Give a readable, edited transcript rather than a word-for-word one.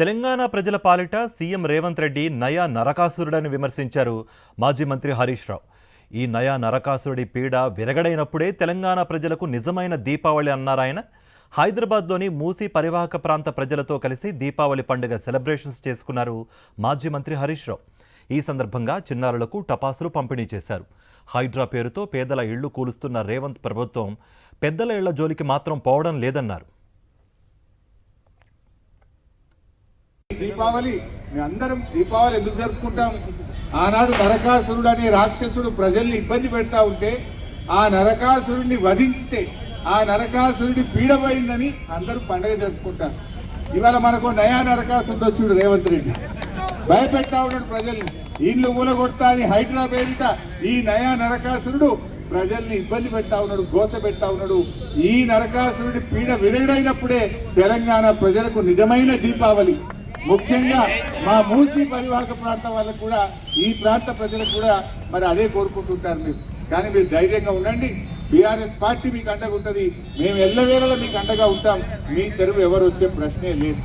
తెలంగాణ ప్రజల పాలిట సీఎం రేవంత్ రెడ్డి నయా నరకాసురుడని విమర్శించారు మాజీ మంత్రి హరీష్ రావు. ఈ నయా నరకాసురుడి పీడ విరగడైనప్పుడే తెలంగాణ ప్రజలకు నిజమైన దీపావళి అన్నారాయన. హైదరాబాద్లోని మూసీ పరివాహక ప్రాంత ప్రజలతో కలిసి దీపావళి పండుగ సెలబ్రేషన్స్ చేసుకున్నారు మాజీ మంత్రి హరీష్ రావు. ఈ సందర్భంగా చిన్నారులకు టపాసులు పంపిణీ చేశారు. హైడ్రా పేరుతో పేదల ఇళ్లు కూలుస్తున్న రేవంత్ ప్రభుత్వం పెద్దల ఇళ్ల జోలికి మాత్రం పోవడం లేదన్నారు. దీపావళి అందరం దీపావళి ఎందుకు జరుపుకుంటాం? ఆనాడు నరకాసురుడు అనే రాక్షసుడు ప్రజల్ని ఇబ్బంది పెడతా ఉంటే ఆ నరకాసురుడిని వధించితే ఆ నరకాసురుడి పీడపోయిందని అందరూ పండుగ జరుపుకుంటారు. ఇవాళ మనకు నయా నరకాసురుడు వచ్చాడు రేవంత్ రెడ్డి, భయపెడతా ఉన్నాడు ప్రజల్ని. ఇల్లు కూలగొడతా అని హైడ్రా పేరిట ఈ నయా నరకాసురుడు ప్రజల్ని ఇబ్బంది పెడతా ఉన్నాడు, గోస పెడతా ఉన్నాడు. ఈ నరకాసురుడి పీడ విరగడైనప్పుడే తెలంగాణ ప్రజలకు నిజమైన దీపావళి. ముఖ్యంగా మా మూసీ పరివాహక ప్రాంతం వాళ్ళకు కూడా, ఈ ప్రాంత ప్రజలకు కూడా మరి అదే కోరుకుంటుంటారు మీరు. కానీ మీరు ధైర్యంగా ఉండండి, బీఆర్ఎస్ పార్టీ మీకు అండగా ఉంటుంది. మేము ఎల్లవేళలా మీకు అండగా ఉంటాం. మీ తెరువు ఎవరు వచ్చే ప్రశ్నే లేదు.